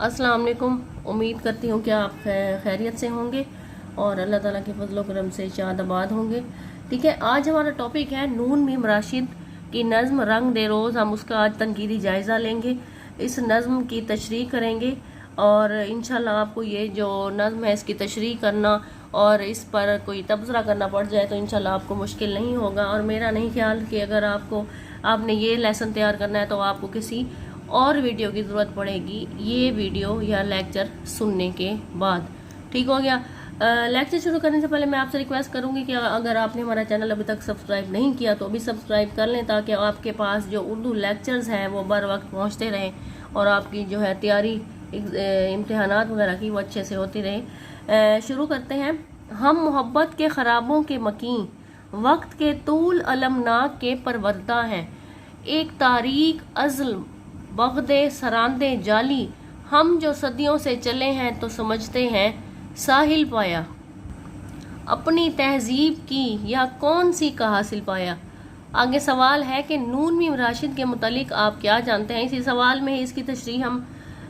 अस्सलाम वालेकुम। उम्मीद करती हूँ कि आप खैरियत से होंगे और अल्लाह ताला के फजल करम से शादाबाद होंगे। ठीक है, आज हमारा टॉपिक है नून मीम राशिद की नज़्म रंग दे रोज़। हम उसका आज तनकीदी जायज़ा लेंगे, इस नज़्म की तशरीह करेंगे और इंशाल्लाह आपको ये जो नज़्म है इसकी तशरीह करना और इस पर कोई तबसरा करना पड़ जाए तो इंशाल्लाह आपको मुश्किल नहीं होगा। और मेरा नहीं ख्याल कि अगर आपने ये लेसन तैयार करना है तो आपको किसी और वीडियो की ज़रूरत पड़ेगी ये वीडियो या लेक्चर सुनने के बाद। ठीक हो गया। लेक्चर शुरू करने से पहले मैं आपसे रिक्वेस्ट करूंगी कि अगर आपने हमारा चैनल अभी तक सब्सक्राइब नहीं किया तो अभी सब्सक्राइब कर लें, ताकि आपके पास जो उर्दू लेक्चर्स हैं वो बर वक्त पहुँचते रहें और आपकी जो है तैयारी इम्तहानात वगैरह की वो अच्छे से होती रहे। शुरू करते हैं। हम मोहब्बत के ख़राबों के मकीन, वक्त के तूल अलमनाक के परवरदा हैं। एक तारीख अज़ल बगदे सरांदे जाली, हम जो सदियों से चले हैं तो समझते हैं साहिल पाया। अपनी तहजीब की या कौन सी का हासिल पाया। आगे सवाल है कि नून मीम राशिद के मुतालिक आप क्या जानते हैं। इसी सवाल में ही इसकी तशरीह हम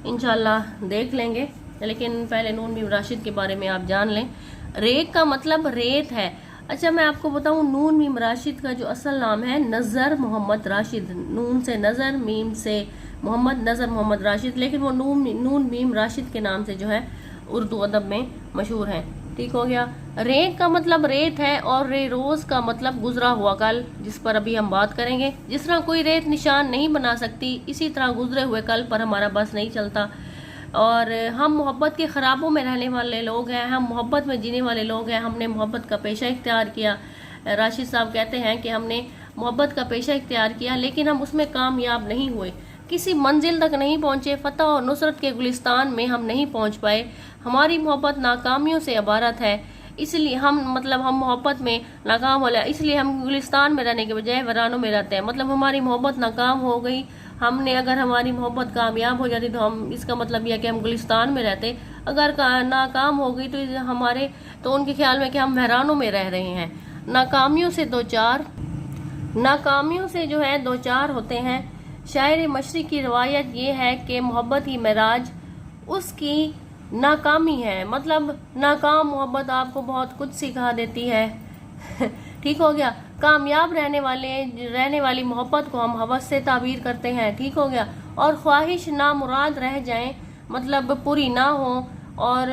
इंशाल्लाह देख लेंगे, लेकिन पहले नून मीम राशिद के बारे में आप जान लें। रेत का मतलब रेत है। अच्छा, मैं आपको बताऊं, नून मीम राशिद का जो असल नाम है नज़र मोहम्मद राशिद। नून से नज़र, मीम से मोहम्मद, नज़र मोहम्मद राशिद, लेकिन वो नून मीम राशिद के नाम से जो है उर्दू अदब में मशहूर है। ठीक हो गया। रेत का मतलब रेत है और रे रोज़ का मतलब गुजरा हुआ कल, जिस पर अभी हम बात करेंगे। जिस तरह कोई रेत निशान नहीं बना सकती, इसी तरह गुजरे हुए कल पर हमारा बस नहीं चलता। और हम मोहब्बत के ख़राबों में रहने वाले लोग हैं, हम मोहब्बत में जीने वाले लोग हैं। हमने मोहब्बत का पेशा इख्तियार किया। राशिद साहब कहते हैं कि हमने मोहब्बत का पेशा इख्तियार किया लेकिन हम उसमें कामयाब नहीं हुए, किसी मंजिल तक नहीं पहुँचे, फ़तह और नुसरत के गुलिस्तान में हम नहीं पहुँच पाए। हमारी मोहब्बत नाकामियों से इबारत है, इसलिए हम मोहब्बत में नाकाम हो, इसलिए हम गुलिस्तान में रहने के बजाय वीरानों में रहते हैं। मतलब हमारी मोहब्बत नाकाम हो गई। हमने अगर हमारी मोहब्बत कामयाब हो जाती तो हम, इसका मतलब यह कि हम गुलिस्तान में रहते। अगर नाकाम हो गई तो उनके ख्याल में कि हम वीरानों में रह रहे हैं। नाकामियों से जो है दो चार होते हैं। शायर मशरिक़ की रवायत ये है कि मोहब्बत ही मेराज उसकी नाकामी है। मतलब नाकाम मोहब्बत आपको बहुत कुछ सिखा देती है। ठीक हो गया। कामयाब रहने वाली मोहब्बत को हम हवस से ताबीर करते हैं। ठीक हो गया। और ख्वाहिश नामुराद रह जाए, मतलब पूरी ना हो, और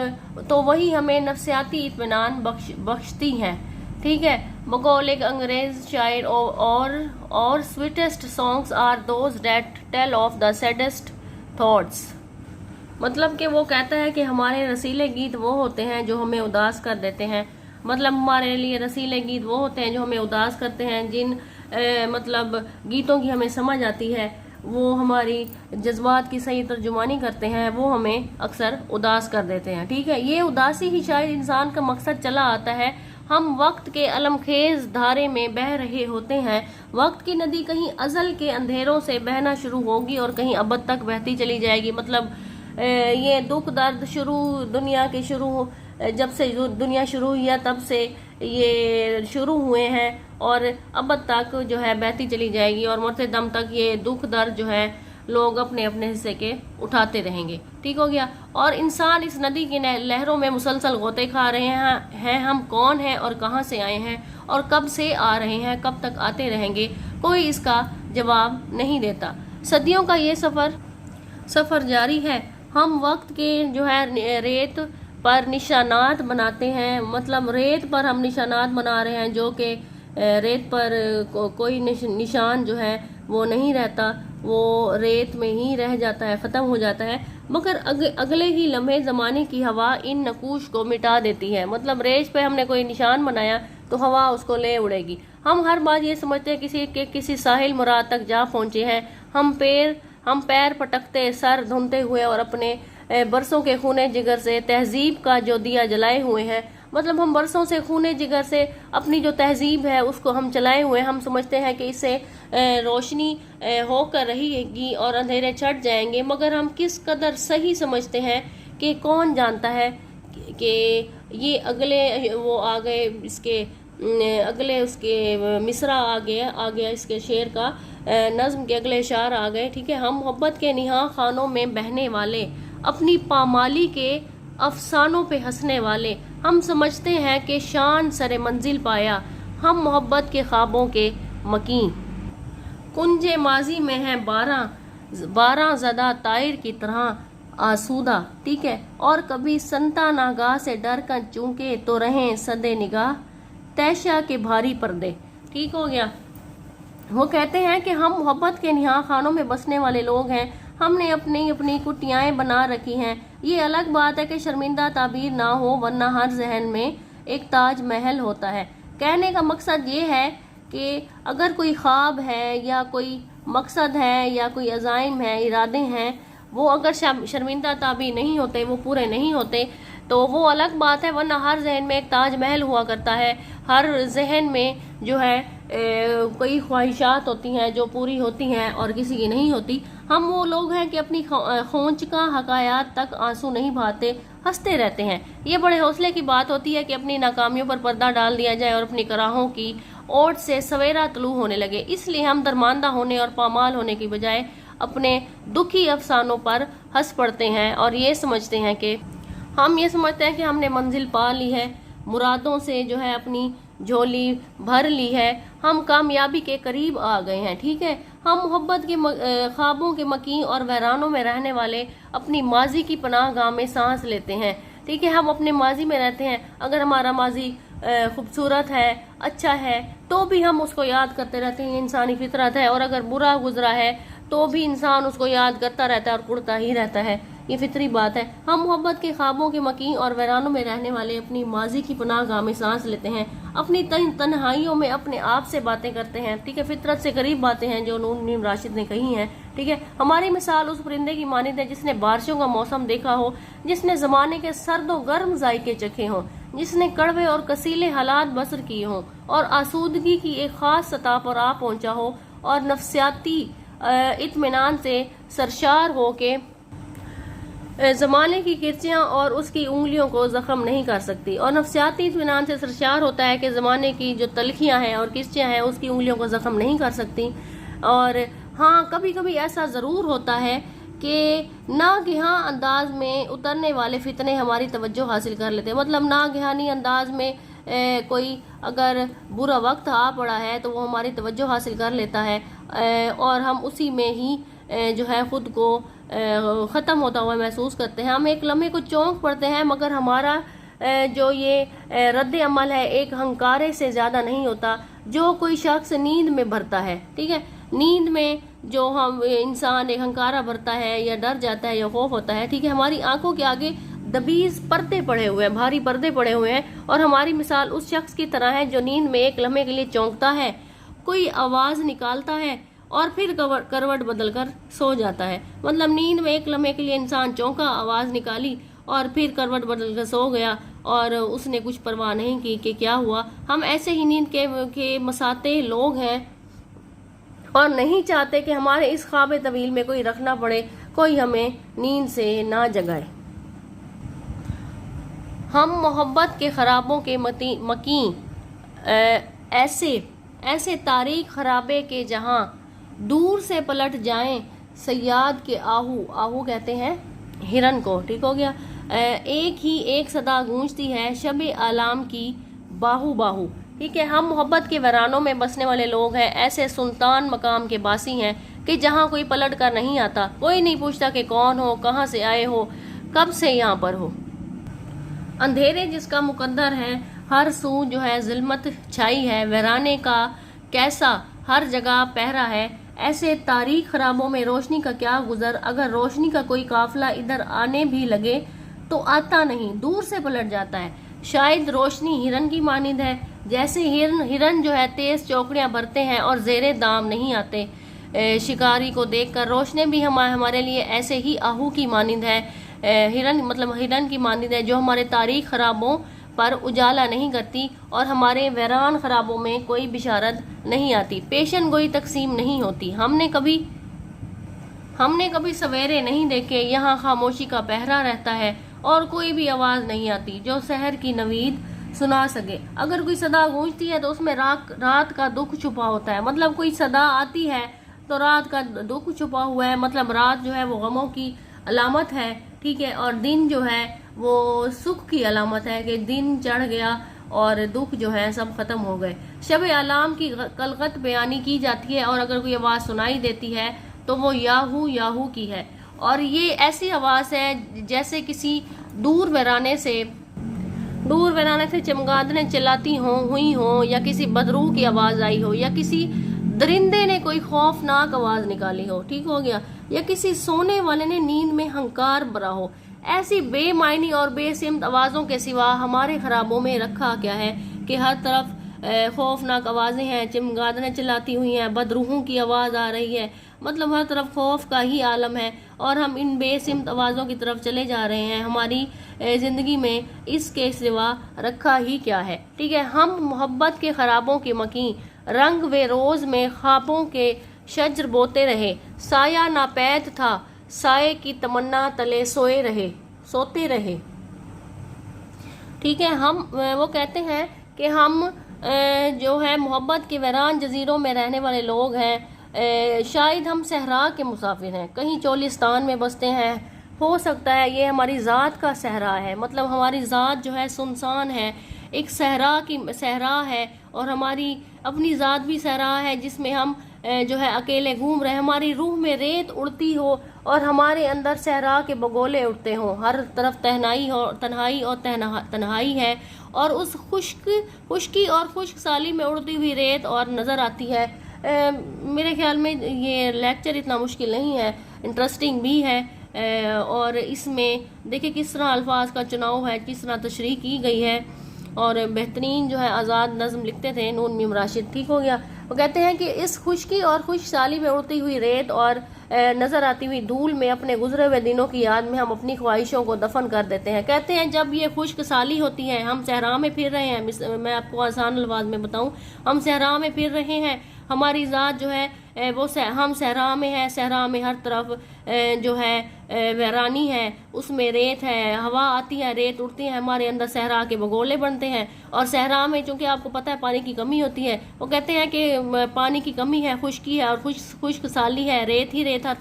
तो वही हमें नफ्सियाती इत्मीनान बख्शती हैं। ठीक है। बकौल एक अंग्रेज शायर और sweetest songs are those that tell of the saddest thoughts. मतलब कि वो कहता है कि हमारे रसीले गीत वो होते हैं जो हमें उदास कर देते हैं। मतलब हमारे लिए रसीले गीत वो होते हैं जो हमें उदास करते हैं। जिन मतलब गीतों की हमें समझ आती है, वो हमारी जज्बात की सही तर्जुमानी करते हैं, वो हमें अक्सर उदास कर देते हैं। ठीक है। ये उदासी ही शायद इंसान का मकसद चला आता है। हम वक्त के अलमखेज धारे में बह रहे होते हैं। वक्त की नदी कहीं अजल के अंधेरों से बहना शुरू होगी और कहीं अबद तक बहती चली जाएगी। मतलब ये दुख दर्द जब से दुनिया शुरू हुई है तब से ये शुरू हुए हैं और अब तक जो है बहती चली जाएगी और मरते दम तक ये दुख दर्द जो है लोग अपने अपने हिस्से के उठाते रहेंगे। ठीक हो गया। और इंसान इस नदी की लहरों में मुसलसल गोते खा रहे हैं। हम कौन हैं और कहां से आए हैं और कब से आ रहे हैं, कब तक आते रहेंगे, कोई इसका जवाब नहीं देता। सदियों का ये सफ़र जारी है। हम वक्त के जो है रेत पर निशानात बनाते हैं। मतलब रेत पर हम निशानात बना रहे हैं, जो कि रेत पर कोई निशान जो है वो नहीं रहता, वो रेत में ही रह जाता है, ख़त्म हो जाता है। मगर अगले ही लम्हे ज़माने की हवा इन नकूश को मिटा देती है। मतलब रेत पे हमने कोई निशान बनाया तो हवा उसको ले उड़ेगी। हम हर बार ये समझते हैं किसी साहिल मुराद तक जा पहुँचे हैं। हम पैर पटकते, सर धुनते हुए और अपने बरसों के खूने जिगर से तहजीब का जो दिया जलाए हुए हैं। मतलब हम बरसों से खूने जिगर से अपनी जो तहजीब है उसको हम चलाए हुए। हम समझते हैं कि इससे रोशनी होकर रहेगी और अंधेरे छट जाएंगे। मगर हम किस कदर सही समझते हैं कि कौन जानता है कि ये अगले वो आ गए, इसके अगले उसके मिसरा आ गया इसके शेर का, नज़्म के अगले अशार आ गए। ठीक है। हम मोहब्बत के निहा खानों में बहने वाले अपनी पामाली के अफसानों पे हंसने वाले। हम समझते हैं कि शान सरे मंजिल पाया, हम मोहब्बत के ख्वाबों के मकीन। कुंजे माजी में है बारह ज़दा तायर की तरह आसूदा, ठीक है। और कभी संता नागाह से डर कर चूके तो रहें सदे निगाह तैशा के भारी पर्दे, ठीक हो गया। वो कहते हैं कि हम मोहब्बत के निहा खानों में बसने वाले लोग हैं, हमने अपनी अपनी कुटियाएं बना रखी हैं। ये अलग बात है कि शर्मिंदा ताबीर ना हो, वरना हर जहन में एक ताज महल होता है। कहने का मकसद ये है कि अगर कोई ख्वाब है या कोई मकसद है या कोई अज़ाइम है, इरादे हैं, वो अगर शर्मिंदा ताबीर नहीं होते, वो पूरे नहीं होते, तो वो अलग बात है, वरना हर जहन में एक ताज महल हुआ करता है। हर जहन में जो है कई ख्वाहिशात होती हैं जो पूरी होती हैं और किसी की नहीं होती। हम वो लोग हैं कि अपनी खोंच का हकायात तक आंसू नहीं बहाते, हंसते रहते हैं। ये बड़े हौसले की बात होती है कि अपनी नाकामियों पर पर्दा डाल दिया जाए और अपनी कराहों की ओट से सवेरा तलू होने लगे। इसलिए हम दरमांदा होने और पामाल होने की बजाय अपने दुखी अफसानों पर हंस पड़ते हैं और ये समझते हैं कि हमने मंजिल पा ली है, मुरादों से जो है अपनी झोली भर ली है, हम कामयाबी के करीब आ गए हैं, ठीक है। हम मोहब्बत के ख्वाबों के मकीन और वैरानों में रहने वाले अपनी माजी की पनाह गाह में सांस लेते हैं, ठीक है। हम अपने माजी में रहते हैं। अगर हमारा माजी खूबसूरत है, अच्छा है, तो भी हम उसको याद करते रहते हैं, इंसानी फितरत है। और अगर बुरा गुजरा है तो भी इंसान उसको याद करता रहता है और कुड़ता ही रहता है, ये फितरी बात है। हम मोहब्बत के ख्वाबों के मकीन और वैरानों में रहने वाले अपनी माजी की पनाह गाह में सांस लेते हैं, अपनी तन्हाइयों में अपने आप से बातें करते हैं, ठीक है। फितरत से करीब बातें हैं जो नून मीम राशिद ने कही हैं, ठीक है। हमारी मिसाल उस परिंदे की मानिंद है जिसने बारिशों का मौसम देखा हो, जिसने जमाने के सर्दो गर्म जायके चखे हों, जिसने कड़वे और कसीले हालात बसर किए हों और आसूदगी की एक खास सतह पर आ पहुंचा हो और नफ्सियाती इत्मीनान से सरशार हो के ज़माने की किरचियाँ और उसकी उंगलियों को ज़ख्म नहीं कर सकती। और नफ्सियाती इत्मीनान से सरशार होता है कि ज़माने की जो तलखियाँ हैं और किरचियाँ हैं उसकी उंगलियों को ज़ख्म नहीं कर सकती। और हाँ, कभी कभी ऐसा ज़रूर होता है कि नागहां अंदाज में उतरने वाले फितने हमारी तवज्जो हासिल कर लेते हैं। मतलब नागहानी अंदाज में कोई अगर बुरा वक्त आ पड़ा है तो वो हमारी तवज्जो हासिल कर लेता है और हम उसी में ही जो है ख़ुद को ख़त्म होता हुआ महसूस करते हैं। हम एक लम्हे को चौंक पड़ते हैं, मगर हमारा जो ये रद्द अमल है एक हंकारे से ज़्यादा नहीं होता जो कोई शख्स नींद में भरता है, ठीक है। नींद में जो हम इंसान एक हंकारा भरता है या डर जाता है या खौफ होता है, ठीक है, हमारी आंखों के आगे दबीज पर्दे पड़े हुए हैं, भारी पर्दे पड़े हुए हैं। और हमारी मिसाल उस शख्स की तरह है जो नींद में एक लम्हे के लिए चौंकता है, कोई आवाज़ निकालता है और फिर करवट बदल कर सो जाता है। मतलब नींद में एक लम्हे के लिए इंसान चौंका, आवाज़ निकाली और फिर करवट बदल कर सो गया और उसने कुछ परवाह नहीं की कि क्या हुआ। हम ऐसे ही नींद के मसाते लोग हैं और नहीं चाहते कि हमारे इस ख्वाब तवील में कोई रखना पड़े, कोई हमें नींद से ना जगाए। हम मोहब्बत के खराबों के मकीन ऐसे तारीख खराबे के जहां दूर से पलट जाएं सयाद के आहू कहते हैं हिरन को, ठीक हो गया। एक ही एक सदा गूंजती है शब आलाम की बाहू बाहू, ठीक है। हम मोहब्बत के वैरानों में बसने वाले लोग हैं, ऐसे सुल्तान मकाम के बासी हैं कि जहाँ कोई पलट कर नहीं आता, कोई नहीं पूछता कि कौन हो, कहाँ से आए हो, कब से यहाँ पर हो। अंधेरे जिसका मुकद्दर है, हर सू जो है ज़ुल्मत छाई है, वैराने का कैसा हर जगह पहरा है। ऐसे तारीख खराबों में रोशनी का क्या गुजर, अगर रोशनी का कोई काफिला इधर आने भी लगे तो आता नहीं, दूर से पलट जाता है। शायद रोशनी हिरन की मानिंद है, जैसे हिरन जो है तेज चौकड़ियाँ भरते हैं और जेरे दाम नहीं आते। शिकारी को देखकर रोशनी भी हमारे लिए ऐसे ही आहू की मानिंद है, हिरन की मानिंद है, जो हमारे तारीख खराबों पर उजाला नहीं करती और हमारे वैरान खराबों में कोई बिशारत नहीं आती। पेशन गोई तकसीम नहीं होती। हमने कभी सवेरे नहीं देखे, यहाँ खामोशी का पहरा रहता है और कोई भी आवाज़ नहीं आती जो शहर की नवीद सुना सके। अगर कोई सदा गूंजती है तो उसमें रात का दुख छुपा होता है। मतलब कोई सदा आती है तो रात का दुख छुपा हुआ है, मतलब रात जो है वो गमों की अलामत है, ठीक है। और दिन जो है वो सुख की अलामत है कि दिन चढ़ गया और दुख जो है सब खत्म हो गए। शब आलाम की कलकत बयानी की जाती है और अगर कोई आवाज़ सुनाई देती है तो वो याहू याहू की है। और ये ऐसी आवाज़ है जैसे किसी दूर वीराने से चमगादड़ें चिल्लाती हुई हो, या किसी बदरू की आवाज़ आई हो, या किसी दरिंदे ने कोई खौफनाक आवाज़ निकाली हो, ठीक हो गया, या किसी सोने वाले ने नींद में हंकार भरा हो। ऐसी बेमायनी और बेसिमत आवाज़ों के सिवा हमारे खराबों में रखा क्या है कि हर तरफ खौफनाक आवाज़ें हैं, चमगादड़ें चिल्लाती हुई हैं, बदरूहों की आवाज़ आ रही है, मतलब हर तरफ खौफ का ही आलम है और हम इन बेसिमत आवाज़ों की तरफ चले जा रहे हैं। हमारी ज़िंदगी में इसके सिवा रखा ही क्या है, ठीक है। हम मोहब्बत के खराबों के मकीं रंग वे रोज़ में ख्वाबों के शज्र बोते रहे, साया नापैद था साए की तमन्ना तले सोते रहे, ठीक है। हम वो कहते हैं कि हम जो है मोहब्बत के वीरान जजीरों में रहने वाले लोग हैं। शायद हम सहरा के मुसाफिर हैं, कहीं चोलिस्तान में बसते हैं, हो सकता है ये हमारी ज़ात का सहरा है, मतलब हमारी ज़ात जो है सुनसान है, एक सहरा है और हमारी अपनी ज़ात भी सहरा है जिसमें हम जो है अकेले घूम रहे हैं। हमारी रूह में रेत उड़ती हो और हमारे अंदर सहरा के बगोले उड़ते हों, हर तरफ तन्हाई और तन्हाई है और उस खुश्की और खुश्क साली में उड़ती हुई रेत और नज़र आती है। मेरे ख्याल में ये लेक्चर इतना मुश्किल नहीं है, इंटरेस्टिंग भी है और इसमें देखिए किस तरह अल्फाज का चुनाव है, किस तरह तशरीह की गई है और बेहतरीन जो है आज़ाद नज़म लिखते थे नून मीम राशिद, ठीक हो गया। वो कहते हैं कि इस खुश्की और खुश साली में उड़ती हुई रेत और नज़र आती हुई धूल में अपने गुजरे हुए दिनों की याद में हम अपनी ख्वाहिशों को दफन कर देते हैं। कहते हैं जब ये खुश्क साली होती है, हम सहरा में फिर रहे हैं, मैं आपको आसान अल्फाज में बताऊं, हम सहरा में फिर रहे हैं, हमारी ज़ात जो है वो हम सहरा में है, सहरा में हर तरफ जो है वीरानी है, उसमें रेत है, हवा आती है, रेत उड़ती है, हमारे अंदर सहरा के बगोले बनते हैं और सहरा में चूंकि आपको पता है पानी की कमी होती है, वो कहते हैं कि पानी की कमी है, खुश्की है और खुश्क साली है, रेत ही रेत हर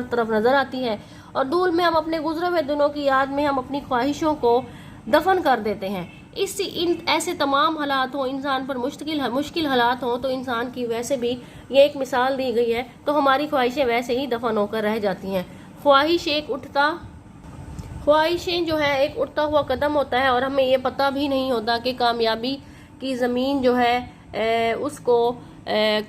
तरफ नज़र आती है और धूल में हम अपने गुजरे हुए दिनों की याद में हम अपनी ख्वाहिशों को दफन कर देते हैं। ऐसे तमाम हालात हों, इंसान पर मुश्किल हालात हों तो इंसान की वैसे भी ये एक मिसाल दी गई है, तो हमारी ख्वाहिशें वैसे ही दफन होकर रह जाती हैं। ख्वाहिशें जो है एक उठता हुआ कदम होता है और हमें ये पता भी नहीं होता कि कामयाबी की ज़मीन जो है उसको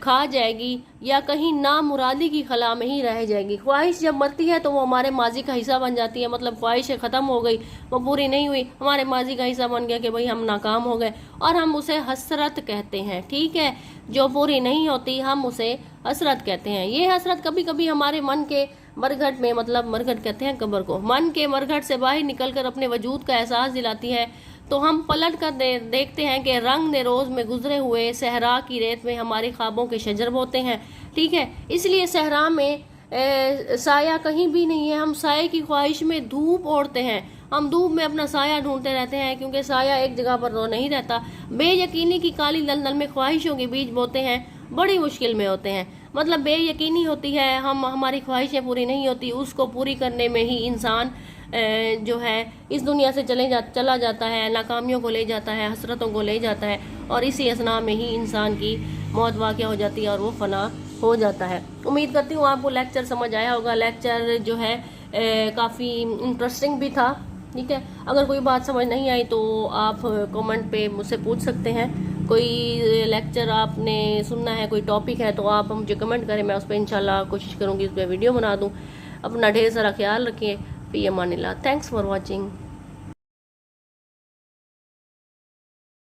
खा जाएगी या कहीं नामुरादी की खला में ही रह जाएगी। ख्वाहिश जब मरती है तो वो हमारे माजी का हिस्सा बन जाती है, मतलब ख्वाहिश ख़त्म हो गई, वो पूरी नहीं हुई, हमारे माजी का हिस्सा बन गया कि भाई हम नाकाम हो गए और हम उसे हसरत कहते हैं, ठीक है। जो पूरी नहीं होती हम उसे हसरत कहते हैं। ये हसरत कभी कभी हमारे मन के मरघट में, मतलब मरघट कहते हैं कब्र को, मन के मरघट से बाहर निकलकर अपने वजूद का एहसास दिलाती है, तो हम पलट कर देखते हैं कि रंग ने रोज़ में गुजरे हुए सहरा की रेत में हमारे ख्वाबों के शजर बोते हैं, ठीक है। इसलिए सहरा में साया कहीं भी नहीं है, हम साये की ख्वाहिश में धूप ओढ़ते हैं, हम धूप में अपना साया ढूंढते रहते हैं क्योंकि साया एक जगह पर तो नहीं रहता। बेयकीनी की काली दलदल में ख्वाहिशों के बीज बोते हैं, बड़ी मुश्किल में होते हैं, मतलब बेयकीनी होती है, हमारी ख्वाहिशें पूरी नहीं होती, उसको पूरी करने में ही इंसान जो है इस दुनिया से चला जाता है, नाकामियों को ले जाता है, हसरतों को ले जाता है और इसी असना में ही इंसान की मौत वाक़या हो जाती है और वो फना हो जाता है। उम्मीद करती हूँ आपको लेक्चर समझ आया होगा। लेक्चर जो है काफ़ी इंटरेस्टिंग भी था, ठीक है। अगर कोई बात समझ नहीं आई तो आप कमेंट पे मुझसे पूछ सकते हैं। कोई लेक्चर आपने सुनना है, कोई टॉपिक है तो आप मुझे कमेंट करें, मैं उस पर इंशाल्लाह कोशिश करूँगी उस पर वीडियो बना दूँ। अपना ढेर सारा ख्याल रखिए। फ़ी अमानिल्लाह। Thanks for watching.